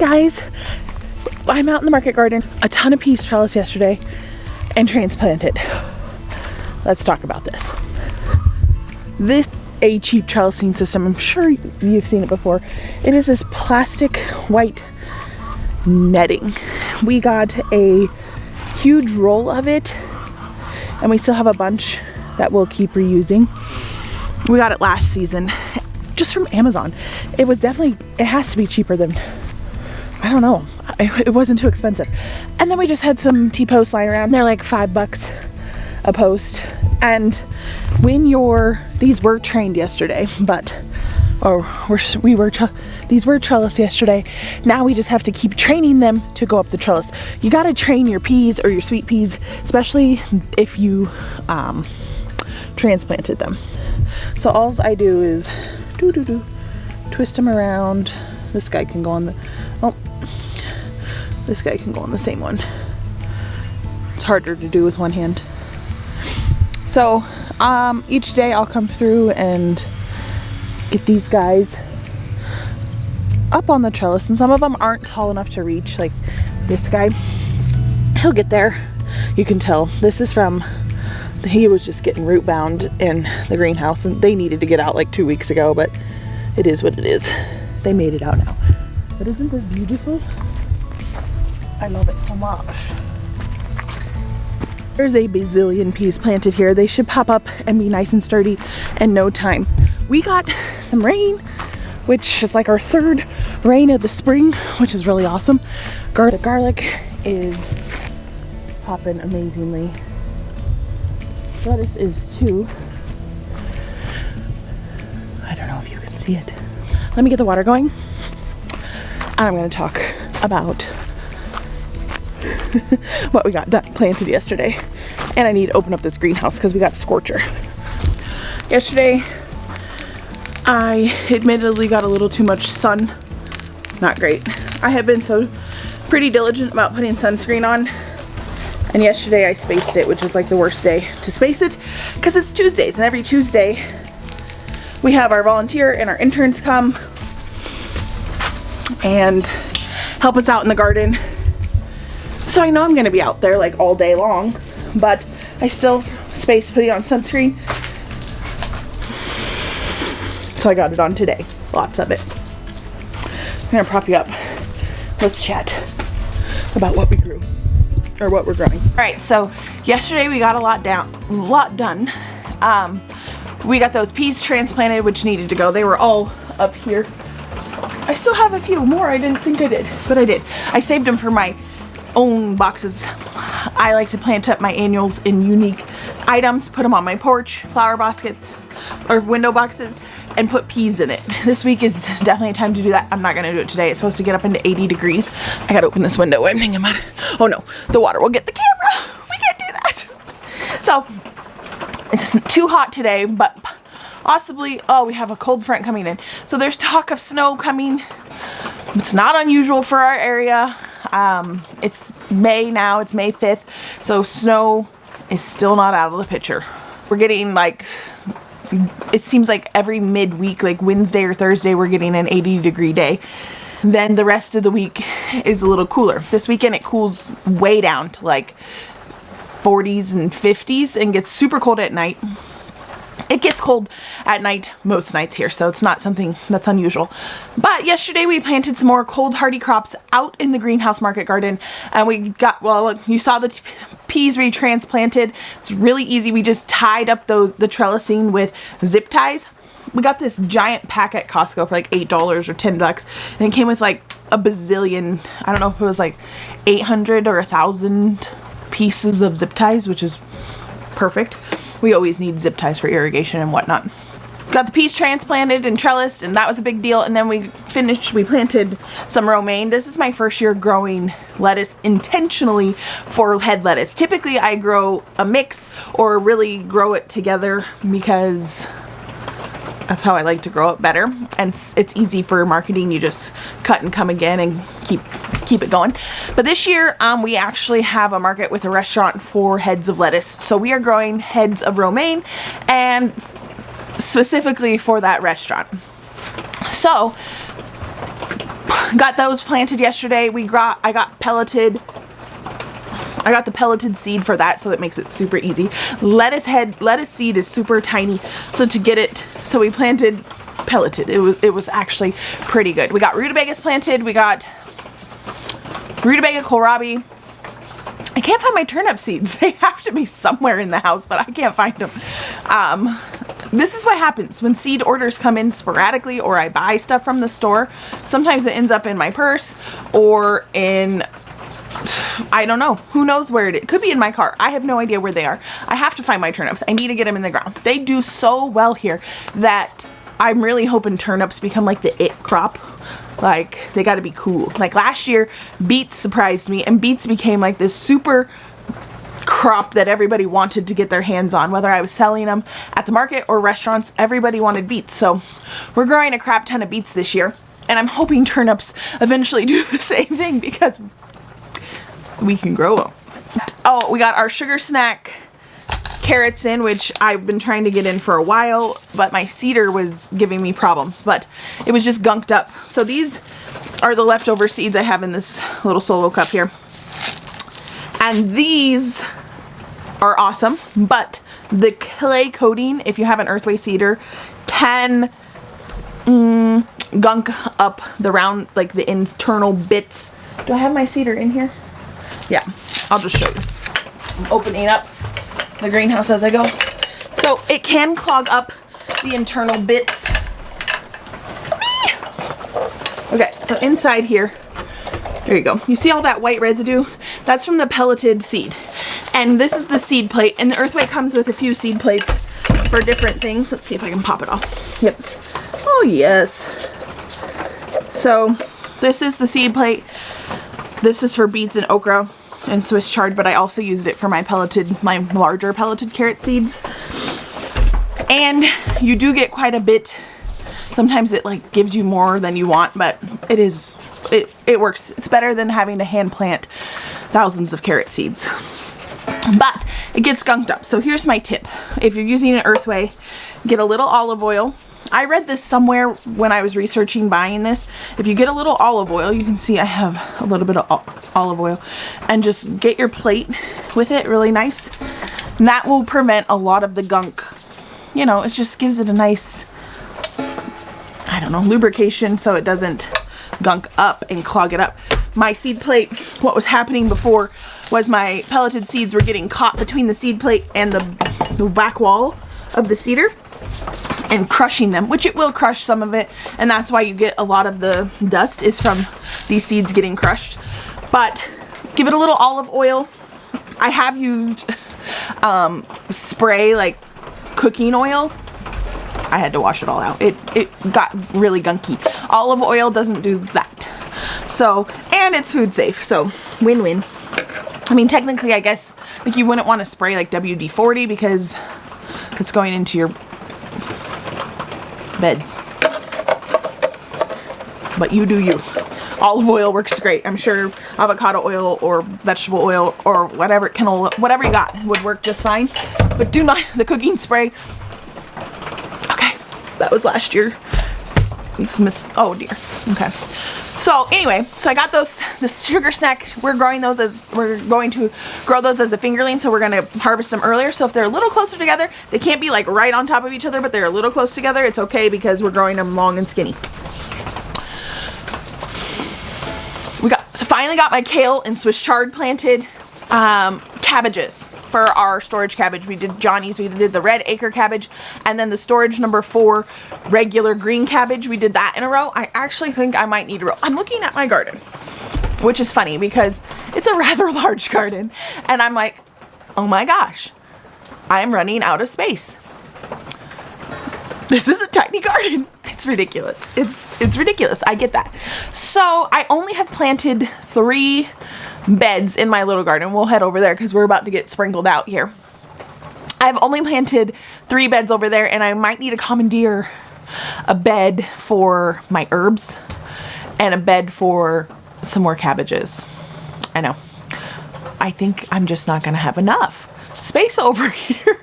guys, I'm out in the market garden. A ton of Pea Trellis yesterday and transplanted. Let's talk about this. This a cheap trellising system. I'm sure you've seen it before. It is this plastic white netting. We got a huge roll of it and we still have a bunch that we'll keep reusing. We got it last season just from Amazon. It was definitely, it has to be cheaper than, I don't know, it wasn't too expensive. And then we just had some T-posts lying around. They're like $5 a post. And when these were trained yesterday, but, these were trellis yesterday. Now we just have to keep training them to go up the trellis. You gotta train your peas or your sweet peas, especially if you transplanted them. So all I do is twist them around. This guy can go on the, this guy can go on the same one. It's harder to do with one hand. So each day I'll come through and get these guys up on the trellis, and some of them aren't tall enough to reach, like this guy. He'll get there. You can tell this is from, he was just getting root bound in the greenhouse and they needed to get out like 2 weeks ago, but it is what it is. They made it out now. But isn't this beautiful? I love it so much. There's a bazillion peas planted here. They should pop up and be nice and sturdy in no time. We got some rain, which is like our third rain of the spring, which is really awesome. The garlic is popping amazingly. Lettuce is too. I don't know if you can see it. Let me get the water going. I'm gonna talk about what we got planted yesterday. And I need to open up this greenhouse because we got a scorcher. Yesterday, I admittedly got a little too much sun. Not great. I have been pretty diligent about putting sunscreen on. And yesterday I spaced it, which is like the worst day to space it because it's Tuesdays, and every Tuesday we have our volunteer and our interns come and help us out in the garden. So I know I'm gonna be out there like all day long, but I still space putting on sunscreen. So I got it on today, lots of it. I'm gonna prop you up. Let's chat about what we grew, or what we're growing. All right, so yesterday we got a lot done. We got those peas transplanted, which needed to go. They were all up here. I still have a few more. I didn't think I did, but I did. I saved them for my own boxes. I like to plant up my annuals in unique items, put them on my porch, flower baskets, or window boxes, and put peas in it. This week is definitely a time to do that. I'm not gonna do it today. It's supposed to get up into 80 degrees. I gotta open this window. I'm thinking about it. Oh no, the water will get the camera. We can't do that. So, it's too hot today, but possibly, oh, we have a cold front coming in. So there's talk of snow coming. It's not unusual for our area. It's May now, it's May 5th. So snow is still not out of the picture. We're getting like, it seems like every midweek, like Wednesday or Thursday, we're getting an 80-degree day. Then the rest of the week is a little cooler. This weekend it cools way down to like 40s and 50s and gets super cold at night. It gets cold at night most nights here, so it's not something that's unusual. But yesterday we planted some more cold hardy crops out in the greenhouse market garden, and we got, well, you saw the peas retransplanted. It's really easy. We just tied up the trellising with zip ties. We got this giant pack at Costco for like $8 or $10, and it came with like a bazillion, I don't know if it was like 800 or 1,000 pieces of zip ties, which is perfect. We always need zip ties for irrigation and whatnot. Got the peas transplanted and trellised, and that was a big deal. And then we planted some romaine. This is my first year growing lettuce intentionally for head lettuce. Typically I grow a mix or really grow it together because that's how I like to grow it better. And it's easy for marketing. You just cut and come again and keep it going. But this year we actually have a market with a restaurant for heads of lettuce. So we are growing heads of romaine, and specifically for that restaurant. So got those planted yesterday. I got pelleted. I got the pelleted seed for that, so that makes it super easy. Lettuce seed is super tiny, so to get it, so we planted pelleted. It was actually pretty good. We got rutabagas planted. We got rutabaga kohlrabi. I can't find my turnip seeds. They have to be somewhere in the house, but I can't find them. This is what happens when seed orders come in sporadically, or I buy stuff from the store. Sometimes it ends up in my purse or in, I don't know. Who knows where it is? It could be in my car. I have no idea where they are. I have to find my turnips. I need to get them in the ground. They do so well here that I'm really hoping turnips become like the it crop. Like, they got to be cool. Like last year, beets surprised me, and beets became like this super crop that everybody wanted to get their hands on. Whether I was selling them at the market or restaurants, everybody wanted beets. So we're growing a crap ton of beets this year, and I'm hoping turnips eventually do the same thing because we can grow them. Oh, we got our sugar snack carrots in, which I've been trying to get in for a while, but my cedar was giving me problems, but it was just gunked up. So these are the leftover seeds I have in this little solo cup here. And these are awesome, but the clay coating, if you have an earthway cedar, can gunk up the round, like the internal bits. Do I have my cedar in here? Yeah, I'll just show you. I'm opening up the greenhouse as I go. So it can clog up the internal bits. Okay, so inside here, there you go. You see all that white residue? That's from the pelleted seed. And this is the seed plate, and the earthway comes with a few seed plates for different things. Let's see if I can pop it off. Yep. Oh yes. So this is the seed plate. This is for beets and okra and Swiss chard, but I also used it for my larger pelleted carrot seeds. And you do get quite a bit. Sometimes it like gives you more than you want, but it works. It's better than having to hand plant thousands of carrot seeds. But it gets gunked up. So here's my tip. If you're using an earthway, get a little olive oil. I read this somewhere when I was researching buying this. If you get a little olive oil, you can see I have a little bit of olive oil, and just get your plate with it really nice. And that will prevent a lot of the gunk. You know, it just gives it a nice, I don't know, lubrication so it doesn't gunk up and clog it up. My seed plate, what was happening before was my pelleted seeds were getting caught between the seed plate and the back wall of the cedar and crushing them, which it will crush some of it, and that's why you get a lot of the dust is from these seeds getting crushed. But give it a little olive oil. I have used spray, like cooking oil. I had to wash it all out. It got really gunky. Olive oil doesn't do that. So, and it's food safe, so win-win. I mean, technically, I guess, like, you wouldn't want to spray like WD-40 because it's going into your beds. But you do you. Olive oil works great. I'm sure avocado oil or vegetable oil or whatever, canola, whatever you got would work just fine. But do not, the cooking spray. Okay, that was last year. Oh dear. Okay. So anyway, so I got this sugar snack. We're going to grow those as a fingerling, so we're going to harvest them earlier. So if they're a little closer together, they can't be like right on top of each other, but they're a little close together. It's okay because we're growing them long and skinny. Finally got my kale and Swiss chard planted. Cabbages for our storage cabbage. We did Johnny's, we did the red acre cabbage, and then the storage number 4 regular green cabbage. We did that in a row. I actually think I might need a row. I'm looking at my garden, which is funny because it's a rather large garden, and I'm like, oh my gosh, I'm running out of space. This is a tiny garden. It's ridiculous. It's ridiculous. I get that. So I only have planted 3 beds in my little garden. We'll head over there because we're about to get sprinkled out here. I've only planted 3 beds over there, and I might need to commandeer a bed for my herbs and a bed for some more cabbages. I know. I think I'm just not going to have enough space over here.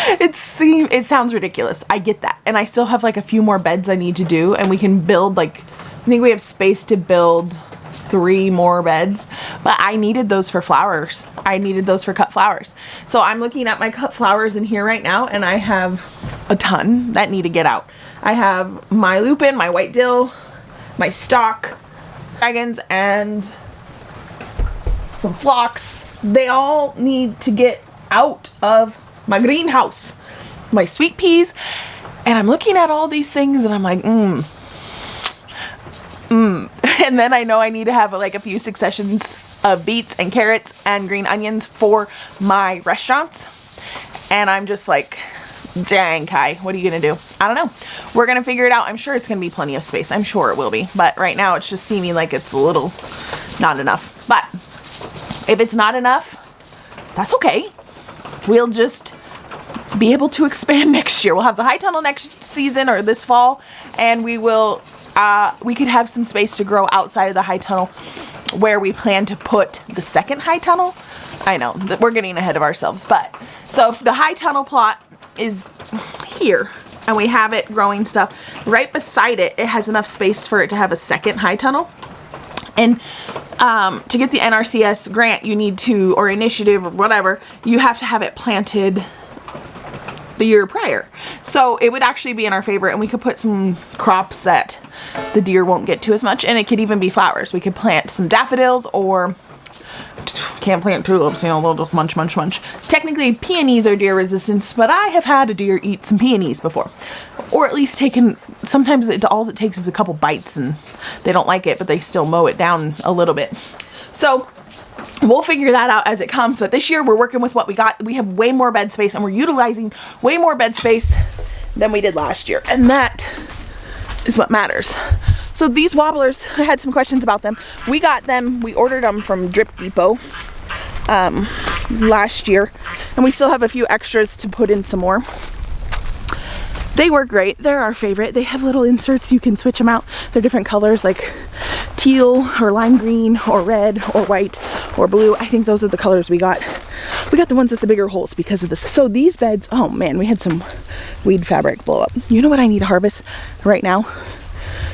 It sounds ridiculous. I get that. And I still have like a few more beds I need to do, and we can build like I think we have space to build 3 more beds, but I needed those for flowers. I needed those for cut flowers. So I'm looking at my cut flowers in here right now, and I have a ton that need to get out. I have my lupin, my white dill, my stock, dragons, and some phlox. They all need to get out of my greenhouse. My sweet peas, and I'm looking at all these things and I'm like, And then I know I need to have like a few successions of beets and carrots and green onions for my restaurants. And I'm just like, dang, Kai, what are you gonna do? I don't know. We're gonna figure it out. I'm sure it's gonna be plenty of space. I'm sure it will be. But right now it's just seeming like it's a little not enough. But if it's not enough, that's okay. We'll just be able to expand next year. We'll have the high tunnel next season or this fall, and we will we could have some space to grow outside of the high tunnel where we plan to put the second high tunnel. I know that we're getting ahead of ourselves, but so if the high tunnel plot is here and we have it growing stuff right beside it, it has enough space for it to have a second high tunnel. And to get the NRCS grant, you need to, or initiative or whatever, you have to have it planted the year prior. So it would actually be in our favor, and we could put some crops that the deer won't get to as much, and it could even be flowers. We could plant some daffodils, or can't plant tulips, you know, they'll just munch, munch, munch. Technically, peonies are deer resistant, but I have had a deer eat some peonies before. Or at least taken, sometimes all it takes is a couple bites and they don't like it, but they still mow it down a little bit. So we'll figure that out as it comes, but this year we're working with what we got. We have way more bed space, and we're utilizing way more bed space than we did last year, and that is what matters. So these wobblers, I had some questions about them. We got them, we ordered them from Drip Depot last year, and we still have a few extras to put in some more. They work great. They're our favorite. They have little inserts. You can switch them out. They're different colors, like teal or lime green or red or white or blue. I think those are the colors we got. We got the ones with the bigger holes because of this. So these beds, oh man, we had some weed fabric blow up. You know what I need to harvest right now?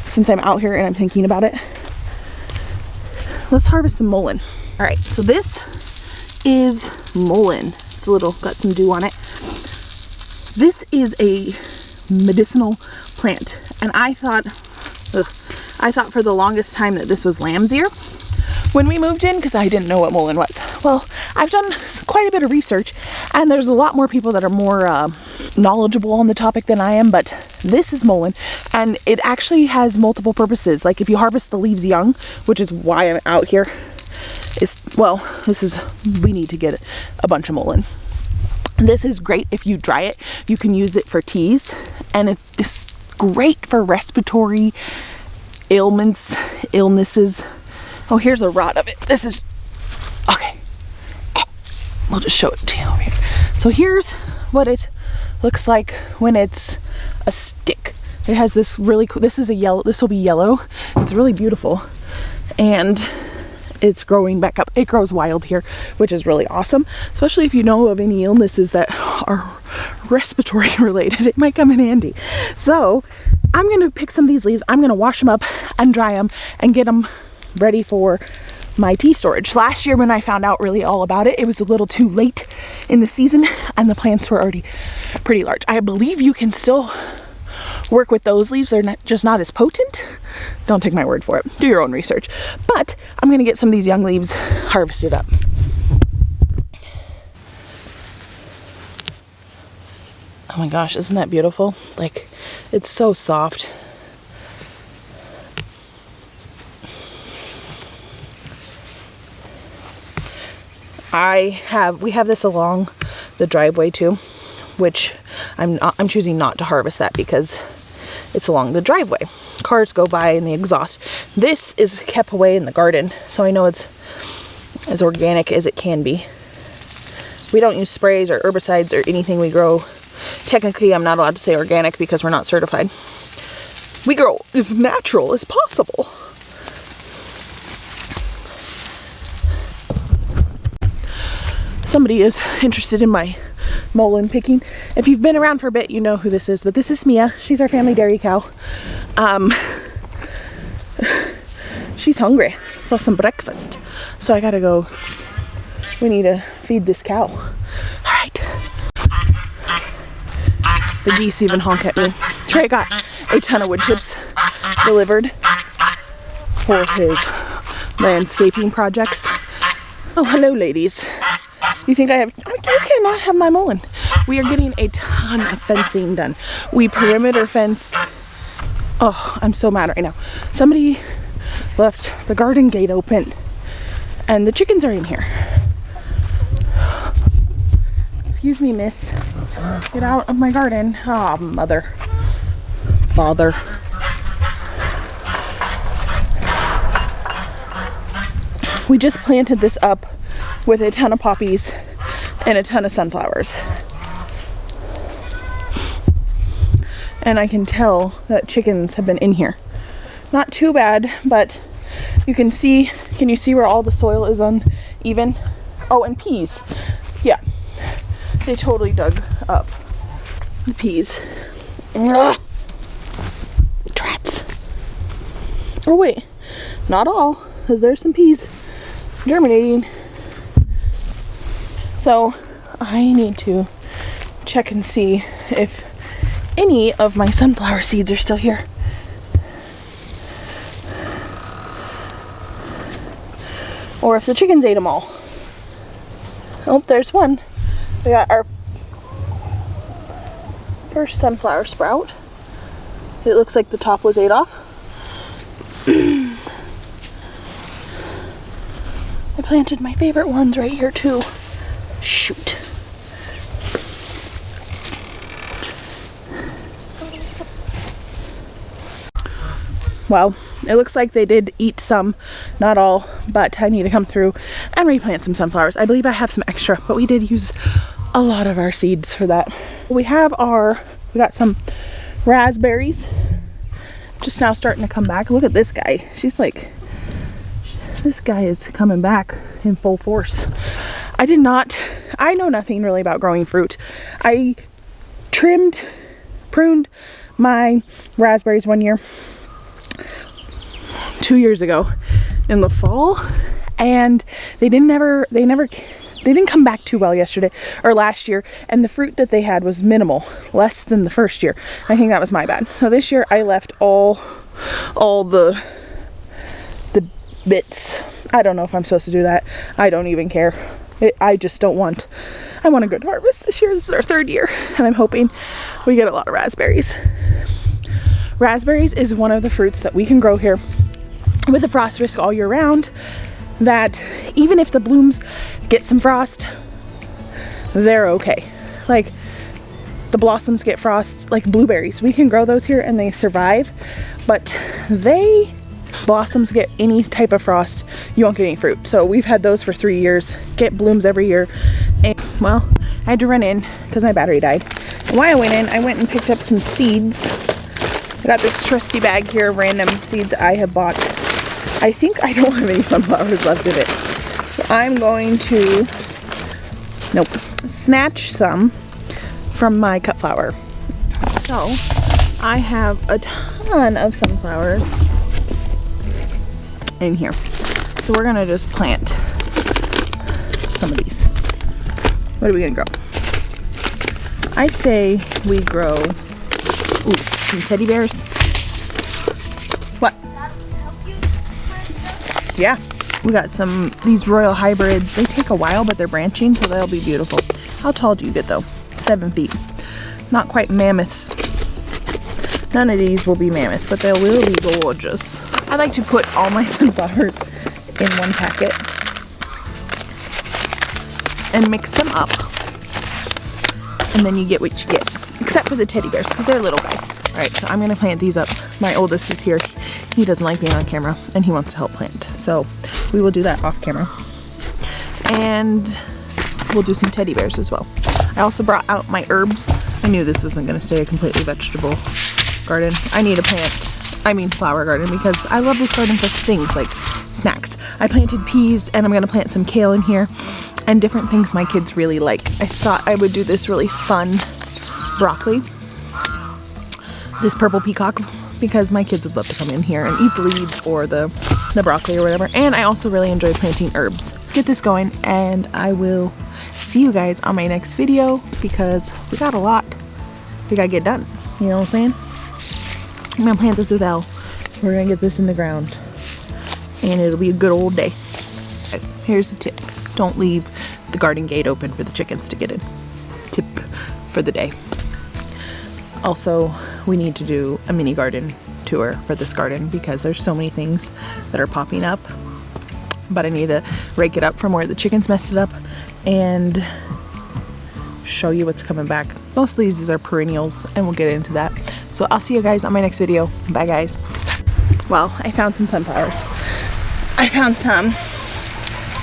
Since I'm out here and I'm thinking about it. Let's harvest some mullein. All right, so this is mullein. It's a little, got some dew on it. This is a medicinal plant, and I thought for the longest time that this was lamb's ear when we moved in, because I didn't know what mullein was. Well, I've done quite a bit of research, and there's a lot more people that are more knowledgeable on the topic than I am, but this is mullein, and it actually has multiple purposes. Like if you harvest the leaves young, which is why I'm out here, we need to get a bunch of mullein. This is great if you dry it. You can use it for teas, and it's great for respiratory ailments, illnesses. Oh, here's a rod of it. This is, okay. We'll just show it to you over here. So here's what it looks like when it's a stick. It has this really cool, this will be yellow. It's really beautiful. And it's growing back up. It grows wild here, which is really awesome, especially if you know of any illnesses that are respiratory related. It might come in handy. So I'm gonna pick some of these leaves, I'm gonna wash them up and dry them and get them ready for my tea storage. Last year when I found out really all about it, it was a little too late in the season and the plants were already pretty large. I believe you can still work with those leaves. They're just not as potent. Don't take my word for it. Do your own research. But I'm gonna get some of these young leaves harvested up. Oh my gosh, isn't that beautiful? Like, it's so soft. We have this along the driveway too, which I'm choosing not to harvest that because it's along the driveway. Cars go by and the exhaust. This is kept away in the garden, so I know it's as organic as it can be. We don't use sprays or herbicides or anything we grow. Technically, I'm not allowed to say organic because we're not certified. We grow as natural as possible. Somebody is interested in my mullein picking. If you've been around for a bit, you know who this is, but this is Mia. She's our family dairy cow. she's hungry for some breakfast. So I gotta go. We need to feed this cow. All right. The geese even honk at me. Trey got a ton of wood chips delivered for his landscaping projects. Oh, hello, ladies. You think I have? You cannot have my mullein. We are getting a ton of fencing done. We perimeter fenced. Oh, I'm so mad right now. Somebody left the garden gate open, and the chickens are in here. Excuse me, miss. Get out of my garden. Oh, mother. Father. We just planted this up with a ton of poppies and a ton of sunflowers. And I can tell that chickens have been in here. Not too bad, but you can see, can you see where all the soil is uneven? Oh, and peas. Yeah, they totally dug up the peas. Ugh. Trats. Oh wait, not all, because there's some peas germinating. So I need to check and see if any of my sunflower seeds are still here. Or if the chickens ate them all. Oh, there's one. We got our first sunflower sprout. It looks like the top was ate off. I planted my favorite ones right here too. Shoot. Well, it looks like they did eat some, not all, but I need to come through and replant some sunflowers. I believe I have some extra, but we did use a lot of our seeds for that. We got some raspberries just now starting to come back. Look at this guy. This guy is coming back in full force. I know nothing really about growing fruit. I pruned my raspberries one year, 2 years ago in the fall, and they didn't come back too well last year, and the fruit that they had was minimal, less than the first year. I think that was my bad. So this year I left all the bits. I don't know if I'm supposed to do that. I don't even care. I want a good harvest this year. This is our 3rd year, and I'm hoping we get a lot of raspberries. Raspberries is one of the fruits that we can grow here with a frost risk all year round, that even if the blooms get some frost, they're okay. Like the blossoms get frost, like blueberries. We can grow those here and they survive, but blossoms get any type of frost, you won't get any fruit. So we've had those for 3 years, get blooms every year. And well, I had to run in because my battery died. And while I went in, I went and picked up some seeds. I got this trusty bag here of random seeds I have bought. I think I don't have any sunflowers left of it. So I'm going to, snatch some from my cut flower. So I have a ton of sunflowers in here. So we're gonna just plant some of these. What are we gonna grow? I say we grow, some teddy bears. What? Yeah, we got these royal hybrids. They take a while, but they're branching, so they'll be beautiful. How tall do you get though? 7 feet. Not quite mammoths. None of these will be mammoths, but they will be gorgeous. I like to put all my sunflowers in one packet and mix them up, and then you get what you get, except for the teddy bears because they're little guys. All right, so I'm gonna plant these up. My oldest is here. He doesn't like being on camera and he wants to help plant, so we will do that off camera, and we'll do some teddy bears as well. I also brought out my herbs. I knew this wasn't gonna stay a completely vegetable garden. I need a flower garden, because I love this garden for things like snacks. I planted peas, and I'm gonna plant some kale in here and different things my kids really like. I thought I would do this really fun broccoli, this purple peacock because my kids would love to come in here and eat the leaves or the broccoli or whatever. And I also really enjoy planting herbs. Get this going, and I will see you guys on my next video because we got a lot we gotta get done. You know what I'm saying? I'm gonna plant this with Elle. We're gonna get this in the ground, and it'll be a good old day. Guys, here's the tip. Don't leave the garden gate open for the chickens to get in. Tip for the day. Also, we need to do a mini garden tour for this garden because there's so many things that are popping up, but I need to rake it up from where the chickens messed it up and show you what's coming back. Most of these are perennials, and we'll get into that. So I'll see you guys on my next video. Bye guys. Well, I found some sunflowers. I found some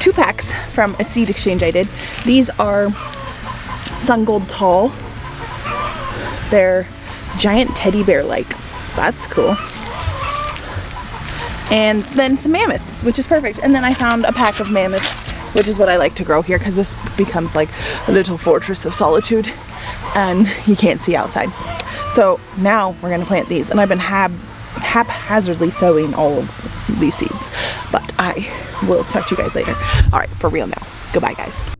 2 packs from a seed exchange I did. These are Sun Gold Tall. They're giant teddy bear like. That's cool. And then some mammoths, which is perfect. And then I found a pack of mammoths, which is what I like to grow here because this becomes like a little fortress of solitude and you can't see outside. So now we're gonna plant these, and I've been haphazardly sowing all of these seeds, but I will talk to you guys later. All right, for real now. Goodbye guys.